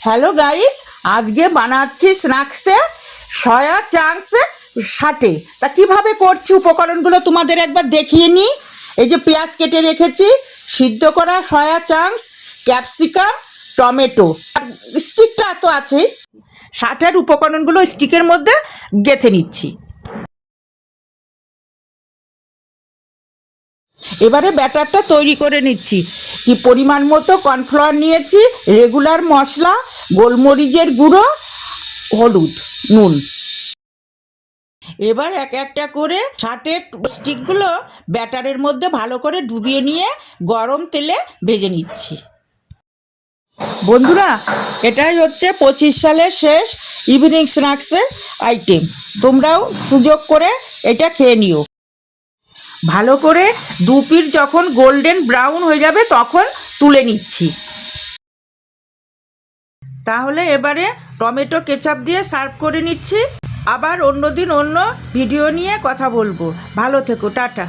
Hello guys, আজকে বানাচ্ছি স্ন্যাক্সে soya chunks সাটে। তা কিভাবে করছি উপকরণগুলো তোমাদের একবার দেখিয়ে নিই। এই যে পেঁয়াজ কেটে রেখেছি, সিদ্ধ করা সয়া চাংস, ক্যাপসিকাম, টমেটো, আর স্টিকটা তো আছে। সাটের উপকরণগুলো স্টিকের মধ্যে গেঁথে নিচ্ছি। এবারে ব্যাটারটা তৈরি করে নিচ্ছি। কি পরিমাণ মতো কর্নফ্লাওয়ার নিয়েছি, রেগুলার মশলা, গোলমরিচের গুঁড়ো, হলুদ, নুন। এবার এক একটা করে ষাটের স্টিকগুলো ব্যাটারের মধ্যে ভালো করে ডুবিয়ে নিয়ে গরম তেলে ভেজে নিচ্ছি। বন্ধুরা, এটাই হচ্ছে 25 সালের শেষ ইভিনিং স্ন্যাক্সের আইটেম। তোমরাও সুযোগ করে এটা খেয়ে নিও। ভালো করে দু পিঠ যখন গোল্ডেন ব্রাউন হয়ে যাবে তখন তুলে নিচ্ছি। তাহলে এবারে টমেটো কেচাপ দিয়ে সার্ভ করে নিচ্ছি। আবার অন্য দিন অন্য ভিডিও নিয়ে কথা বলবো। ভালো থেকো, টাটা।